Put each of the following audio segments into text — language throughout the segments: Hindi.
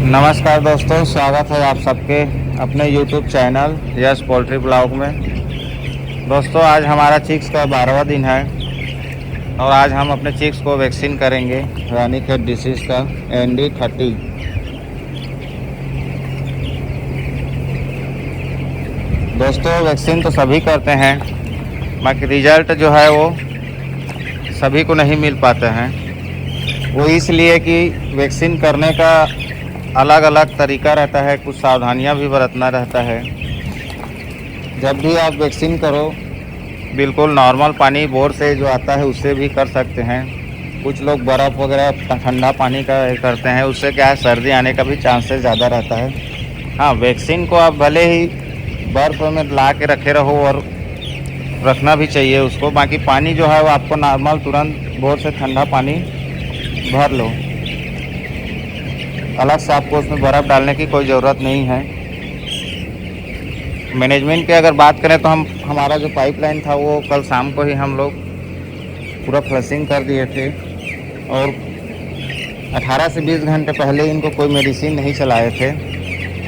नमस्कार दोस्तों, स्वागत है आप सबके अपने YouTube channel yes poultry blog में। दोस्तों, आज हमारा चिक्स का 12वां दिन है और आज हम अपने चिक्स को वैक्सीन करेंगे रानीखेत डिसीज़ का ND30। दोस्तों, वैक्सीन तो सभी करते हैं, बाकी रिज़ल्ट जो है वो सभी को नहीं मिल पाते हैं। वो इसलिए कि वैक्सीन करने का अलग अलग तरीका रहता है, कुछ सावधानियां भी बरतना रहता है। जब भी आप वैक्सीन करो, बिल्कुल नॉर्मल पानी बोर से जो आता है उससे भी कर सकते हैं। कुछ लोग बर्फ़ वगैरह ठंडा पानी का करते हैं, उससे क्या है सर्दी आने का भी चांसेस ज़्यादा रहता है। हाँ, वैक्सीन को आप भले ही बर्फ़ में ला के रखे रहो और रखना भी चाहिए उसको, बाकी पानी जो है वो आपको नॉर्मल तुरंत बोर से ठंडा पानी भर लो। अलग से आपको उसमें बर्फ़ डालने की कोई ज़रूरत नहीं है। मैनेजमेंट की अगर बात करें तो हमारा जो पाइपलाइन था वो कल शाम को ही हम लोग पूरा फ्लशिंग कर दिए थे और 18 से 20 घंटे पहले इनको कोई मेडिसिन नहीं चलाए थे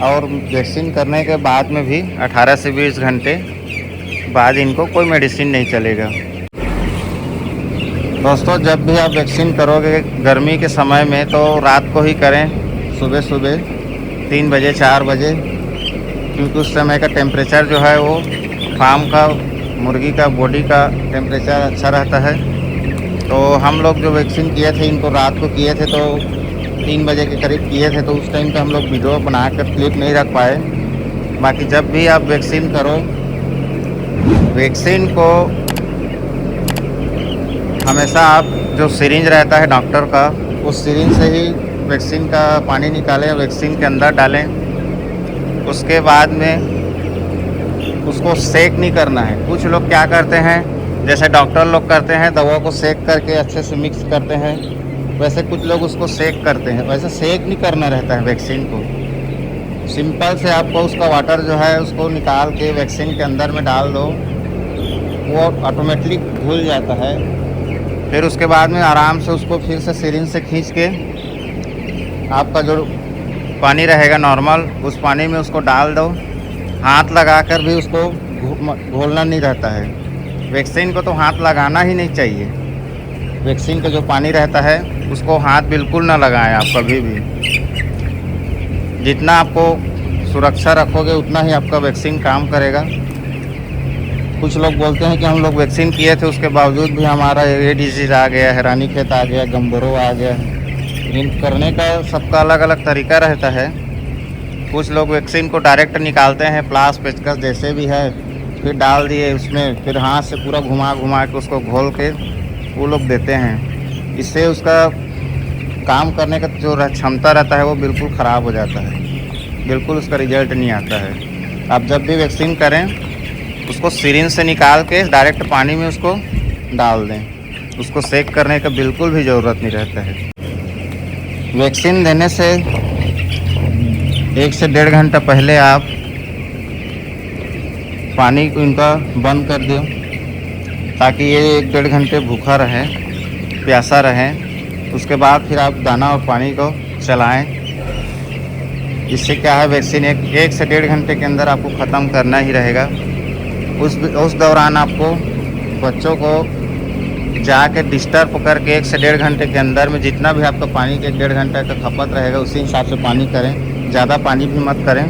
और वैक्सीन करने के बाद में भी 18 से 20 घंटे बाद इनको कोई मेडिसिन नहीं चलेगा। दोस्तों, जब भी आप वैक्सीन करोगे गर्मी के समय में तो रात को ही करें, सुबह सुबह 3 बजे 4 बजे, क्योंकि उस समय का टेम्परेचर जो है वो फार्म का मुर्गी का बॉडी का टेम्परेचर अच्छा रहता है। तो हम लोग जो वैक्सीन किए थे इनको रात को किए थे, तो 3 बजे के करीब किए थे, तो उस टाइम पे हम लोग वीडियो बनाकर क्लिप नहीं रख पाए। बाकी जब भी आप वैक्सीन करो, वैक्सीन को हमेशा आप जो सिरिंज रहता है डॉक्टर का, उस सिरिंज से ही वैक्सीन का पानी निकालें, वैक्सीन के अंदर डालें। उसके बाद में उसको सेक नहीं करना है। कुछ लोग क्या करते हैं, जैसे डॉक्टर लोग करते हैं, दवा को सेक करके अच्छे से मिक्स करते हैं, वैसे कुछ लोग उसको सेक करते हैं। वैसे सेक नहीं करना रहता है वैक्सीन को। सिंपल से आपको उसका वाटर जो है उसको निकाल के वैक्सीन के अंदर में डाल दो, वो ऑटोमेटिक घुल जाता है। फिर उसके बाद में आराम से उसको फिर से सिरिंज से खींच के आपका जो पानी रहेगा नॉर्मल, उस पानी में उसको डाल दो। हाथ लगाकर भी उसको घोलना नहीं रहता है। वैक्सीन को तो हाथ लगाना ही नहीं चाहिए। वैक्सीन का जो पानी रहता है उसको हाथ बिल्कुल ना लगाएं आप कभी भी। जितना आपको सुरक्षा रखोगे उतना ही आपका वैक्सीन काम करेगा। कुछ लोग बोलते हैं कि हम लोग वैक्सीन किए थे, उसके बावजूद भी हमारा ये डिजीज़ आ गया है, रानीखेत आ गया, गंबोरो आ गया है। इन करने का सबका अलग अलग तरीका रहता है। कुछ लोग वैक्सीन को डायरेक्ट निकालते हैं, प्लास पेचकस जैसे भी है, फिर डाल दिए उसमें, फिर हाथ से पूरा घुमा घुमा के उसको घोल के वो लोग देते हैं। इससे उसका काम करने का जो क्षमता रहता है वो बिल्कुल ख़राब हो जाता है, बिल्कुल उसका रिजल्ट नहीं आता है। आप जब भी वैक्सीन करें उसको सिरिंज से निकाल के डायरेक्ट पानी में उसको डाल दें। उसको सेक करने का बिल्कुल भी ज़रूरत नहीं रहता है। वैक्सीन देने से 1 से 1.5 घंटा पहले आप पानी को इनका बंद कर दो, ताकि ये 1-1.5 घंटे भूखा रहे, प्यासा रहे। उसके बाद फिर आप दाना और पानी को चलाएं। इससे क्या है, वैक्सीन 1 से 1.5 घंटे के अंदर आपको ख़त्म करना ही रहेगा। उस दौरान आपको बच्चों को जाके डिस्टर्ब करके 1 से 1.5 घंटे के अंदर में जितना भी आपका पानी के 1-1.5 घंटे का खपत रहेगा उसी हिसाब से पानी करें। ज़्यादा पानी भी मत करें,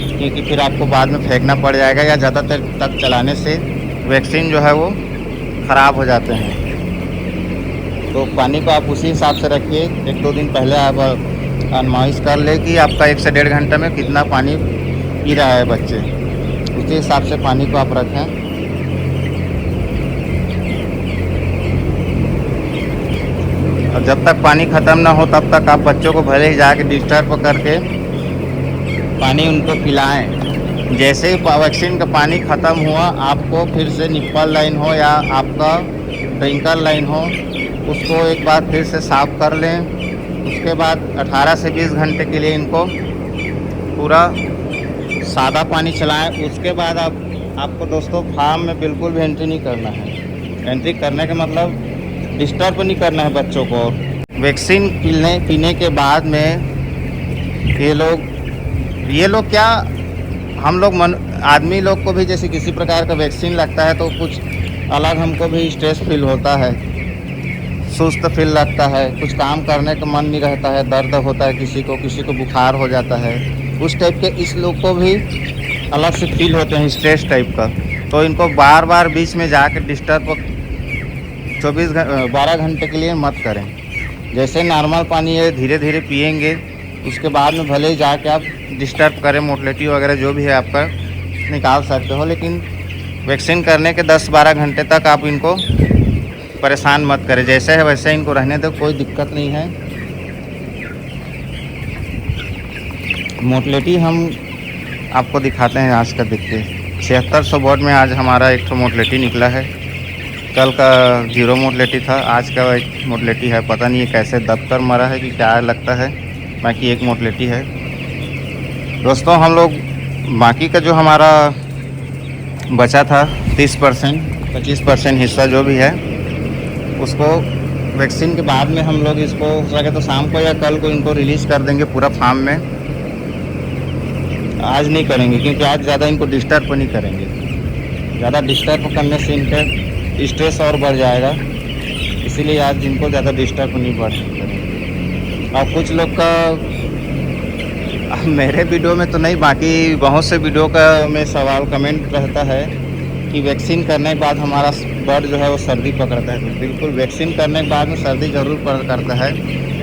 क्योंकि फिर आपको बाद में फेंकना पड़ जाएगा, या ज़्यादा देर तक चलाने से वैक्सीन जो है वो ख़राब हो जाते हैं। तो पानी को आप उसी हिसाब से रखिए। 1-2 दिन पहले आप आजमाइश कर ले कि आपका 1 से 1.5 घंटे में कितना पानी पी रहा है बच्चे, उसी हिसाब से पानी को आप रखें। और जब तक पानी ख़त्म ना हो तब तक आप बच्चों को भले ही जाके डिस्टर्ब करके पानी उनको पिलाएं। जैसे ही वैक्सीन का पानी ख़त्म हुआ, आपको फिर से निप्पल लाइन हो या आपका ड्रिंकर लाइन हो, उसको एक बार फिर से साफ़ कर लें। उसके बाद 18 से 20 घंटे के लिए इनको पूरा सादा पानी चलाएं। उसके बाद आपको दोस्तों फार्म में बिल्कुल भी एंट्री नहीं करना है। एंट्री करने का मतलब डिस्टर्ब नहीं करना है बच्चों को। वैक्सीन पीने के बाद में ये लोग क्या, हम लोग आदमी लोग को भी जैसे किसी प्रकार का वैक्सीन लगता है तो कुछ अलग हमको भी स्ट्रेस फील होता है, सुस्त फील लगता है, कुछ काम करने का मन नहीं रहता है, दर्द होता है, किसी को बुखार हो जाता है, उस टाइप के इस लोग को भी अलग से फील होते हैं स्ट्रेस टाइप का। तो इनको बार बार बीच में जाकर डिस्टर्ब 12 घंटे के लिए मत करें। जैसे नॉर्मल पानी है धीरे धीरे पिएंगे, उसके बाद में भले ही जाके आप डिस्टर्ब करें, मोटिलिटी वगैरह जो भी है आपका निकाल सकते हो, लेकिन वैक्सीन करने के 10-12 घंटे तक आप इनको परेशान मत करें। जैसे है वैसे इनको रहने दो, कोई दिक्कत नहीं है। मोटिलिटी हम आपको दिखाते हैं आज का देखिए 7600 बोर्ड में आज हमारा एक तो मोटिलिटी निकला है। कल का 0 मोटिलिटी था, आज का एक मोटिलिटी है। पता नहीं है कैसे दबकर मरा है कि क्या लगता है, बाकी एक मोटिलिटी है। दोस्तों हम लोग बाकी का जो हमारा बचा था 30% 25% हिस्सा जो भी है उसको वैक्सीन के बाद में हम लोग इसको हो सके तो शाम को या कल को इनको रिलीज़ कर देंगे पूरा फार्म में। आज नहीं करेंगे क्योंकि आज ज़्यादा इनको डिस्टर्ब नहीं करेंगे, ज़्यादा डिस्टर्ब करने से इनका स्ट्रेस और बढ़ जाएगा, इसीलिए आज इनको ज़्यादा डिस्टर्ब नहीं करेंगे। और कुछ लोग का मेरे वीडियो में तो नहीं, बाकी बहुत से वीडियो का में सवाल कमेंट रहता है कि वैक्सीन करने के बाद हमारा बर्ड जो है वो सर्दी पकड़ता है। तो बिल्कुल वैक्सीन करने के बाद में सर्दी ज़रूर पकड़ता है,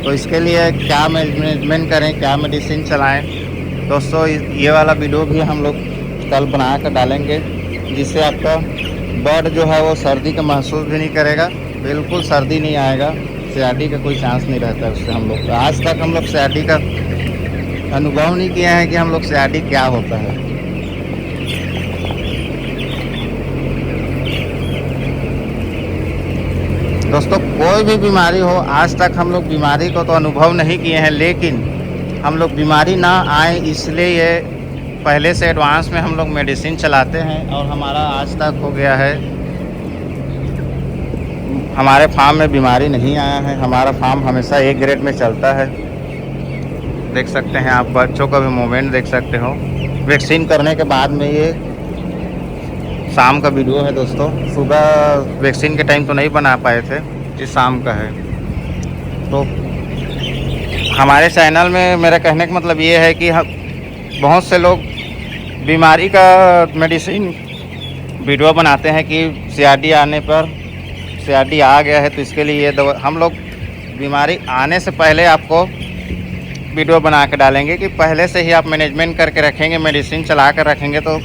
तो इसके लिए क्या मैनेजमेंट करें, क्या मेडिसिन चलाएं। दोस्तों ये वाला वीडियो भी हम लोग कल बना कर डालेंगे, जिससे आपका बर्ड जो है वो सर्दी का महसूस भी नहीं करेगा, बिल्कुल सर्दी नहीं आएगा, CRD का कोई चांस नहीं रहता उससे। हम लोग आज तक हम लोग CRD का अनुभव नहीं किया है कि हम लोग CRD क्या होता है। दोस्तों कोई भी बीमारी हो, आज तक हम लोग बीमारी को तो अनुभव नहीं किए हैं, लेकिन हम लोग बीमारी ना आए इसलिए ये पहले से एडवांस में हम लोग मेडिसिन चलाते हैं। और हमारा आज तक हो गया है, हमारे फार्म में बीमारी नहीं आया है। हमारा फार्म हमेशा A ग्रेड में चलता है। देख सकते हैं आप, बच्चों का भी मूवमेंट देख सकते हो। वैक्सीन करने के बाद में ये शाम का वीडियो है दोस्तों, सुबह वैक्सीन के टाइम तो नहीं बना पाए थे, ये शाम का है। तो हमारे चैनल में मेरा कहने का मतलब ये है कि बहुत से लोग बीमारी का मेडिसिन वीडियो बनाते हैं कि CRD आने पर CRD आ गया है तो इसके लिए ये दवा। हम लोग बीमारी आने से पहले आपको वीडियो बना के डालेंगे कि पहले से ही आप मैनेजमेंट करके रखेंगे, मेडिसिन चला कर रखेंगे। तो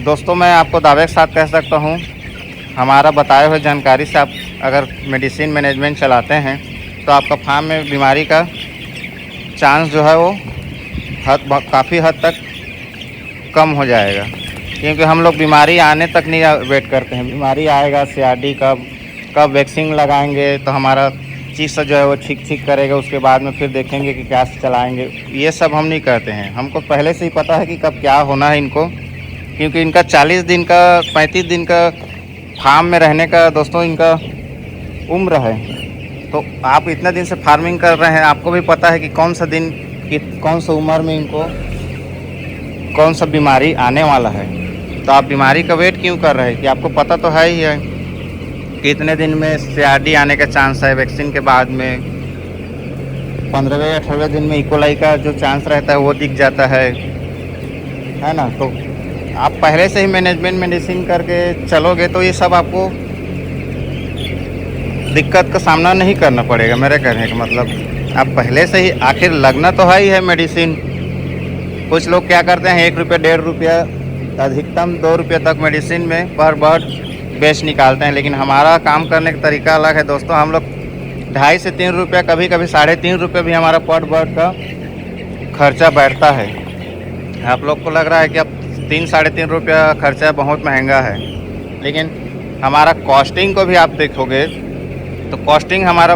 दोस्तों मैं आपको दावे के साथ कह सकता हूँ, हमारा बताए हुए जानकारी से आप अगर मेडिसिन मैनेजमेंट चलाते हैं तो आपका फार्म में बीमारी का चांस जो है वो काफ़ी हद तक कम हो जाएगा। क्योंकि हम लोग बीमारी आने तक नहीं वेट करते हैं, बीमारी आएगा CRD कब वैक्सीन लगाएंगे तो हमारा चीज़ जो है वो ठीक करेगा, उसके बाद में फिर देखेंगे कि क्या चलाएंगे। ये सब हम नहीं करते हैं, हमको पहले से ही पता है कि कब क्या होना है इनको। क्योंकि इनका 40 दिन का 35 दिन का फार्म में रहने का दोस्तों इनका उम्र है। तो आप इतने दिन से फार्मिंग कर रहे हैं, आपको भी पता है कि कौन सा दिन कौन सा उम्र में इनको कौन सा बीमारी आने वाला है। तो आप बीमारी का वेट क्यों कर रहे हैं कि आपको पता तो है ही है कि इतने दिन में CRD आने का चांस है। वैक्सीन के बाद में 15वें या 18वें दिन में इकोलाई का जो चांस रहता है वो दिख जाता है ना। तो आप पहले से ही मैनेजमेंट मेडिसिन करके चलोगे तो ये सब आपको दिक्कत का सामना नहीं करना पड़ेगा। मेरे कहने का मतलब आप पहले से ही, आखिर लगना तो है ही है मेडिसिन। कुछ लोग क्या करते हैं 1 रुपया 1.5 रुपया अधिकतम 2 रुपये तक मेडिसिन में पर बर्ड बेच निकालते हैं, लेकिन हमारा काम करने का तरीका अलग है दोस्तों। हम लोग 2.5 से 3 रुपया, कभी कभी 3.5 रुपये भी हमारा पर बर्ड का खर्चा बैठता है। आप लोग को लग रहा है कि अब 3-3.5 रुपया खर्चा बहुत महंगा है, लेकिन हमारा कॉस्टिंग को भी आप देखोगे तो कॉस्टिंग हमारा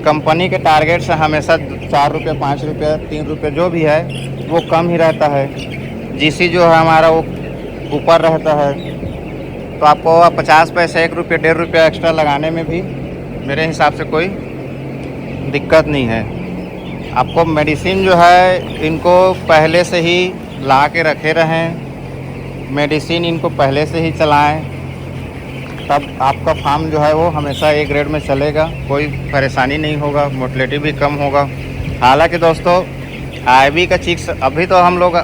कंपनी के टारगेट से हमेशा 4 रुपये 5 रुपये 3 रुपये जो भी है वो कम ही रहता है। GC जो है हमारा वो ऊपर रहता है। तो आपको 50 पैसे 1 रुपये 1.5 रुपया एक्स्ट्रा लगाने में भी मेरे हिसाब से कोई दिक्कत नहीं है। आपको मेडिसिन जो है इनको पहले से ही ला के रखे रहें, मेडिसिन इनको पहले से ही चलाएं, तब आपका फार्म जो है वो हमेशा ए ग्रेड में चलेगा, कोई परेशानी नहीं होगा, मोर्टेलिटी भी कम होगा। हालांकि दोस्तों आईवी का चिक्स, अभी तो हम लोग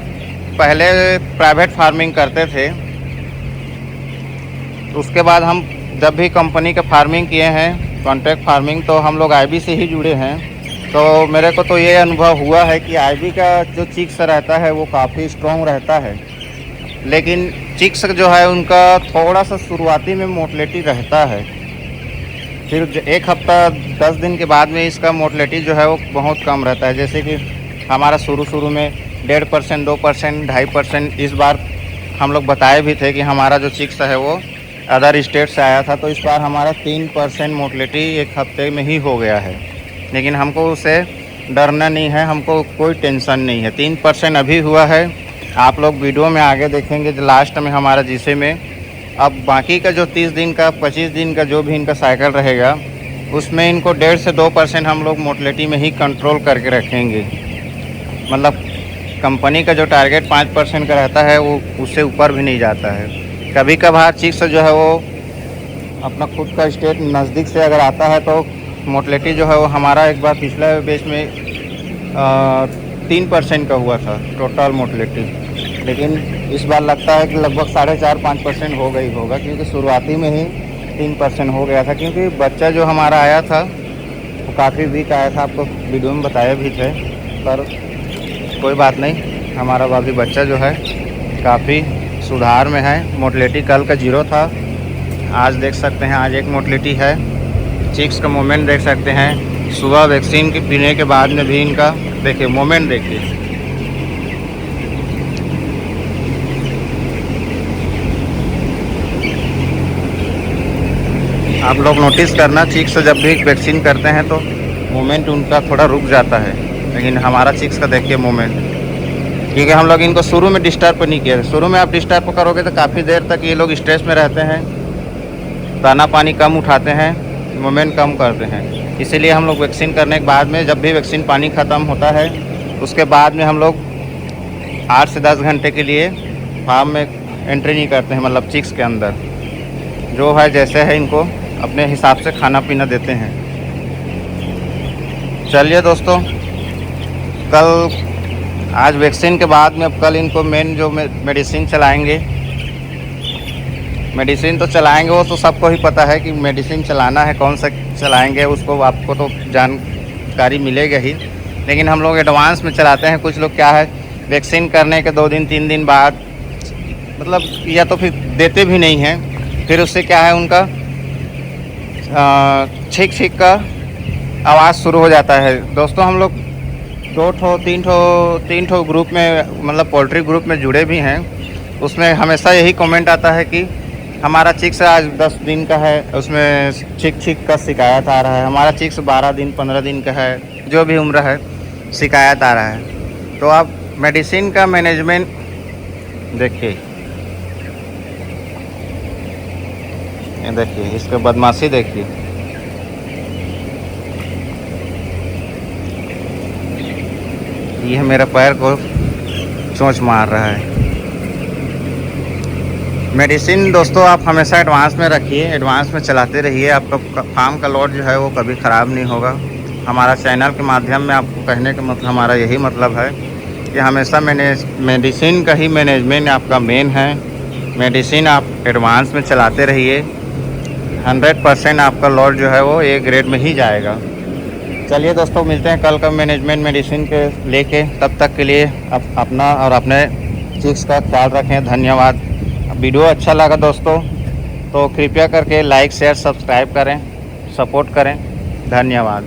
पहले प्राइवेट फार्मिंग करते थे, उसके बाद हम जब भी कंपनी का फार्मिंग किए हैं, कॉन्ट्रैक्ट फार्मिंग, तो हम लोग आईवी से ही जुड़े हैं। तो मेरे को तो ये अनुभव हुआ है कि आईवी का जो चिक्स रहता है वो काफ़ी स्ट्रॉन्ग रहता है, लेकिन चिक्स जो है उनका थोड़ा सा शुरुआती में मोर्टेलिटी रहता है, फिर 1 हफ्ता 10 दिन के बाद में इसका मोर्टेलिटी जो है वो बहुत कम रहता है। जैसे कि हमारा शुरू में 1.5%, 2%, 2.5%, इस बार हम लोग बताए भी थे कि हमारा जो चिक्स है वो अदर स्टेट से आया था, तो इस बार हमारा 3% मोर्टेलिटी 1 हफ्ते में ही हो गया है। लेकिन हमको उससे डरना नहीं है, हमको कोई टेंशन नहीं है। 3% अभी हुआ है, आप लोग वीडियो में आगे देखेंगे जो लास्ट में हमारा जिसे में अब बाकी का जो 30 दिन का 25 दिन का जो भी इनका साइकिल रहेगा, उसमें इनको 1.5 से 2% हम लोग मोर्टेलिटी में ही कंट्रोल करके रखेंगे। मतलब कंपनी का जो टारगेट 5% का रहता है वो उससे ऊपर भी नहीं जाता है। कभी कभार चिक्स जो है वो अपना खुद का स्टेट नज़दीक से अगर आता है तो मोर्टेलिटी जो है वो हमारा एक बार पिछले बेच में 3% का हुआ था टोटल मोर्टेलिटी, लेकिन इस बार लगता है कि लगभग 4.5-5% हो गई होगा, क्योंकि शुरुआती में ही 3% हो गया था। क्योंकि बच्चा जो हमारा आया था वो काफ़ी वीक आया था, आपको वीडियो में बताया भी थे, पर कोई बात नहीं, हमारा अभी बच्चा जो है काफ़ी सुधार में है। मोर्टेलिटी कल का 0 था, आज देख सकते हैं आज 1 मोर्टेलिटी है। चिक्स का मोमेंट देख सकते हैं, सुबह वैक्सीन के पीने के बाद में भी इनका देखिए मोमेंट देखिए। आप लोग नोटिस करना, चिक्स जब भी वैक्सीन करते हैं तो मोमेंट उनका थोड़ा रुक जाता है, लेकिन हमारा चिक्स का देखिए मोमेंट, क्योंकि हम लोग इनको शुरू में डिस्टर्ब नहीं किए। शुरू में आप डिस्टर्ब करोगे तो काफ़ी देर तक ये लोग स्ट्रेस में रहते हैं, दाना पानी कम उठाते हैं, मोमेंट कम करते हैं। इसीलिए हम लोग वैक्सीन करने के बाद में, जब भी वैक्सीन पानी ख़त्म होता है उसके बाद में हम लोग 8 से 10 घंटे के लिए फार्म में एंट्री नहीं करते हैं। मतलब चिक्स के अंदर जो है जैसे है इनको अपने हिसाब से खाना पीना देते हैं। चलिए दोस्तों, कल आज वैक्सीन के बाद में अब कल इनको मेन जो मेडिसिन चलाएंगे, मेडिसिन तो चलाएंगे, वो तो सबको ही पता है कि मेडिसिन चलाना है, कौन सा चलाएंगे उसको आपको तो जानकारी मिलेगा ही, लेकिन हम लोग एडवांस में चलाते हैं। कुछ लोग क्या है वैक्सीन करने के 2 दिन 3 दिन बाद मतलब या तो फिर देते भी नहीं हैं, फिर उससे क्या है उनका छींक छींक का आवाज़ शुरू हो जाता है। दोस्तों हम लोग 3 ठो ग्रुप में, मतलब पोल्ट्री ग्रुप में जुड़े भी हैं, उसमें हमेशा यही कमेंट आता है कि हमारा चिक्स आज 10 दिन का है, उसमें छींक छींक का शिकायत आ रहा है, हमारा चिक्स 12 दिन 15 दिन का है, जो भी उम्र है शिकायत आ रहा है। तो आप मेडिसिन का मैनेजमेंट देखिए, ये देखिए इसका बदमाशी देखिए, ये मेरा पैर को चोंच मार रहा है। मेडिसिन दोस्तों आप हमेशा एडवांस में रखिए, एडवांस में चलाते रहिए, आपका फार्म का लॉट जो है वो कभी ख़राब नहीं होगा। हमारा चैनल के माध्यम में आपको कहने का मतलब हमारा यही मतलब है कि हमेशा मेडिसिन का ही मैनेजमेंट आपका मेन है। मेडिसिन आप एडवांस में चलाते रहिए, 100% आपका लॉट जो है वो ए ग्रेड में ही जाएगा। चलिए दोस्तों, मिलते हैं कल का मैनेजमेंट मेडिसिन के लेके, तब तक के लिए अपना और अपने चिक्स का ख्याल रखें। धन्यवाद। वीडियो अच्छा लगा दोस्तों तो कृपया करके लाइक शेयर सब्सक्राइब करें, सपोर्ट करें। धन्यवाद।